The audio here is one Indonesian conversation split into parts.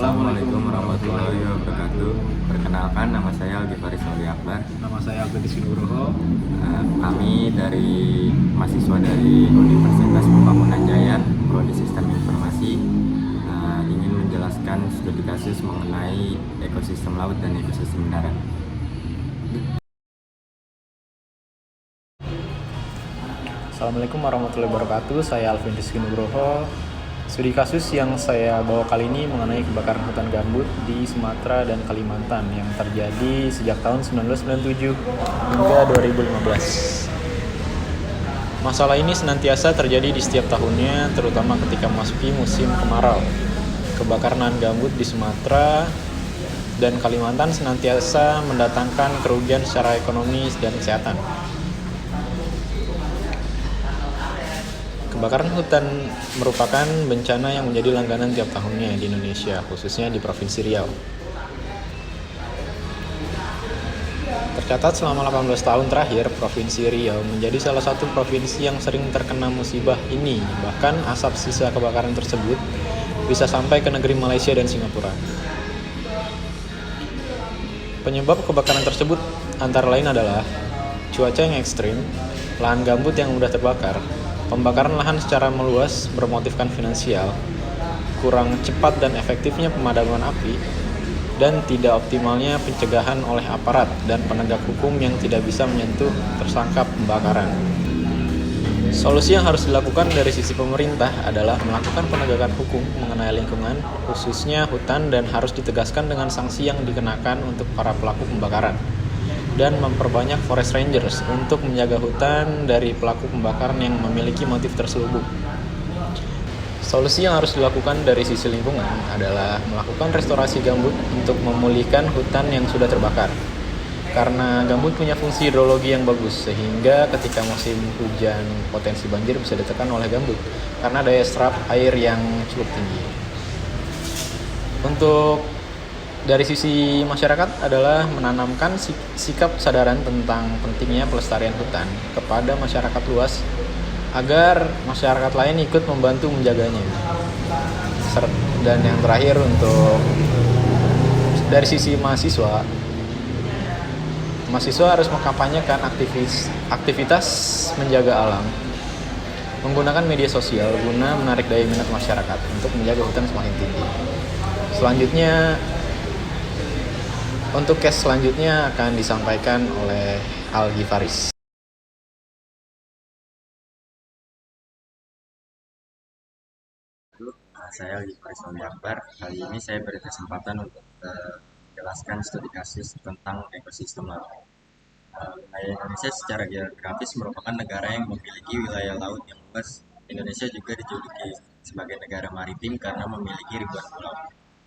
Assalamualaikum warahmatullahi wabarakatuh. Perkenalkan, nama saya Aldi Faris Akbar. Nama saya Albertus Nugroho. Kami dari mahasiswa dari Universitas Pembangunan Jaya, Prodi Sistem Informasi, ingin menjelaskan studi kasus mengenai ekosistem laut dan ekosistem darat. Assalamualaikum warahmatullahi wabarakatuh. Saya Alvin Rizky Nugroho. Studi kasus yang saya bawa kali ini mengenai kebakaran hutan gambut di Sumatera dan Kalimantan yang terjadi sejak tahun 1997 hingga 2015. Masalah ini senantiasa terjadi di setiap tahunnya, terutama ketika memasuki musim kemarau. Kebakaran gambut di Sumatera dan Kalimantan senantiasa mendatangkan kerugian secara ekonomi dan kesehatan. Kebakaran hutan merupakan bencana yang menjadi langganan tiap tahunnya di Indonesia, khususnya di Provinsi Riau. Tercatat selama 18 tahun terakhir, Provinsi Riau menjadi salah satu provinsi yang sering terkena musibah ini. Bahkan asap sisa kebakaran tersebut bisa sampai ke negeri Malaysia dan Singapura. Penyebab kebakaran tersebut antara lain adalah cuaca yang ekstrim, lahan gambut yang mudah terbakar, pembakaran lahan secara meluas bermotifkan finansial, kurang cepat dan efektifnya pemadaman api, dan tidak optimalnya pencegahan oleh aparat dan penegak hukum yang tidak bisa menyentuh tersangka pembakaran. Solusi yang harus dilakukan dari sisi pemerintah adalah melakukan penegakan hukum mengenai lingkungan, khususnya hutan, dan harus ditegaskan dengan sanksi yang dikenakan untuk para pelaku pembakaran, dan memperbanyak forest rangers untuk menjaga hutan dari pelaku pembakaran yang memiliki motif terselubung. Solusi yang harus dilakukan dari sisi lingkungan adalah melakukan restorasi gambut untuk memulihkan hutan yang sudah terbakar. Karena gambut punya fungsi hidrologi yang bagus, sehingga ketika musim hujan potensi banjir bisa ditekan oleh gambut karena daya serap air yang cukup tinggi. Untuk dari sisi masyarakat adalah menanamkan sikap kesadaran tentang pentingnya pelestarian hutan kepada masyarakat luas agar masyarakat lain ikut membantu menjaganya. Dan yang terakhir, untuk dari sisi mahasiswa harus mengkampanyekan aktivitas menjaga alam, menggunakan media sosial guna menarik daya minat masyarakat untuk menjaga hutan semakin tinggi. Selanjutnya, untuk case selanjutnya akan disampaikan oleh Aldi Faris. Saya Aldi Faris Akbar. Kali ini saya berkesempatan untuk menjelaskan studi kasus tentang ekosistem laut. Wilayah Indonesia secara geografis merupakan negara yang memiliki wilayah laut yang luas. Indonesia juga dijuluki sebagai negara maritim karena memiliki ribuan pulau.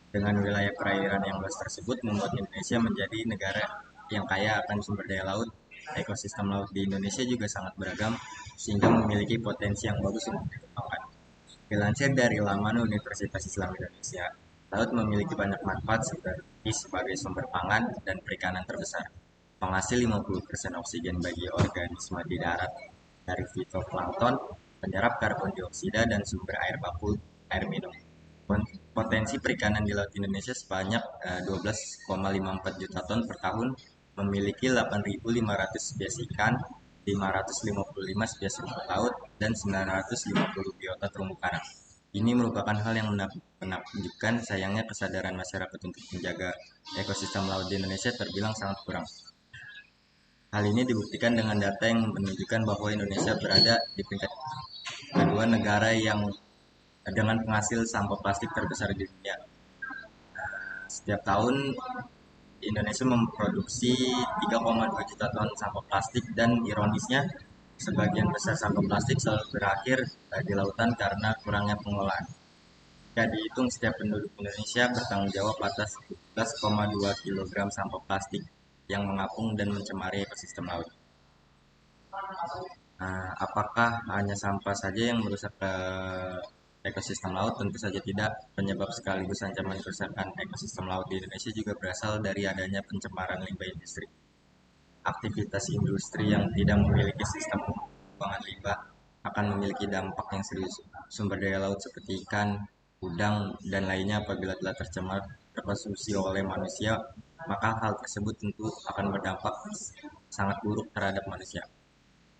Dengan wilayah perairan yang luas tersebut membuat Indonesia menjadi negara yang kaya akan sumber daya laut. Ekosistem laut di Indonesia juga sangat beragam sehingga memiliki potensi yang bagus untuk dikembangkan. Dilansir dari laman Universitas Islam Indonesia, laut memiliki banyak manfaat seperti sebagai sumber pangan dan perikanan terbesar, penghasil 50% oksigen bagi organisme di darat dari fitoplankton, penyerap karbon dioksida, dan sumber air baku air minum. Potensi perikanan di Laut Indonesia sebanyak 12,54 juta ton per tahun, memiliki 8.500 spesies ikan, 555 spesies rumput laut, dan 950 biota terumbu karang. Ini merupakan hal yang menakjubkan. Sayangnya kesadaran masyarakat untuk menjaga ekosistem laut di Indonesia terbilang sangat kurang. Hal ini dibuktikan dengan data yang menunjukkan bahwa Indonesia berada di peringkat kedua negara yang dengan penghasil sampah plastik terbesar di dunia. Setiap tahun Indonesia memproduksi 3,2 juta ton sampah plastik, dan ironisnya sebagian besar sampah plastik selalu berakhir di lautan karena kurangnya pengelolaan. Jika dihitung, setiap penduduk Indonesia bertanggung jawab atas 17,2 kg sampah plastik yang mengapung dan mencemari ekosistem laut. Apakah hanya sampah saja yang merusak ekosistem laut? Tentu saja tidak. Penyebab sekaligus ancaman kerusakan ekosistem laut di Indonesia juga berasal dari adanya pencemaran limbah industri. Aktivitas industri yang tidak memiliki sistem pembuangan limbah akan memiliki dampak yang serius. Sumber daya laut seperti ikan, udang, dan lainnya apabila telah tercemar terkonsumsi oleh manusia, maka hal tersebut tentu akan berdampak sangat buruk terhadap manusia.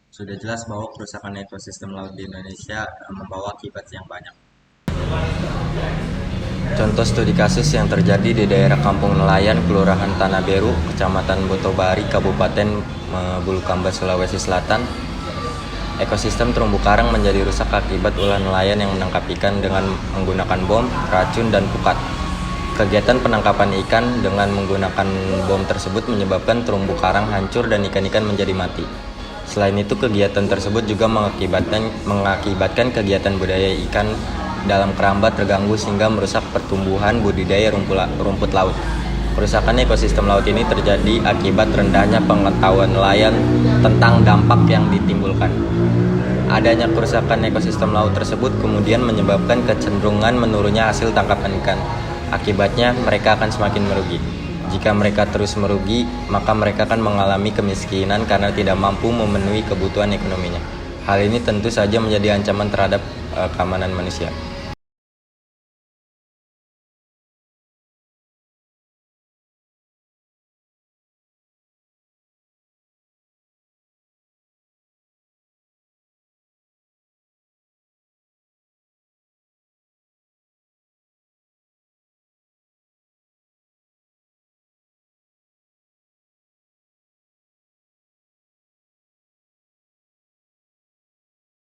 Sudah jelas bahwa kerusakan ekosistem laut di Indonesia membawa akibat yang banyak. Contoh studi kasus yang terjadi di daerah Kampung Nelayan, Kelurahan Tanah Beru, Kecamatan Botobari, Kabupaten Bulukumba, Sulawesi Selatan. Ekosistem terumbu karang menjadi rusak akibat ulah nelayan yang menangkap ikan dengan menggunakan bom, racun, dan pukat. Kegiatan penangkapan ikan dengan menggunakan bom tersebut menyebabkan terumbu karang hancur dan ikan-ikan menjadi mati. Selain itu, kegiatan tersebut juga mengakibatkan kegiatan budaya ikan dalam keramba terganggu sehingga merusak pertumbuhan budidaya rumput laut. Kerusakan ekosistem laut ini terjadi akibat rendahnya pengetahuan nelayan tentang dampak yang ditimbulkan. Adanya kerusakan ekosistem laut tersebut kemudian menyebabkan kecenderungan menurunnya hasil tangkapan ikan. Akibatnya, mereka akan semakin merugi. Jika mereka terus merugi, maka mereka akan mengalami kemiskinan karena tidak mampu memenuhi kebutuhan ekonominya. Hal ini tentu saja menjadi ancaman terhadap keamanan manusia.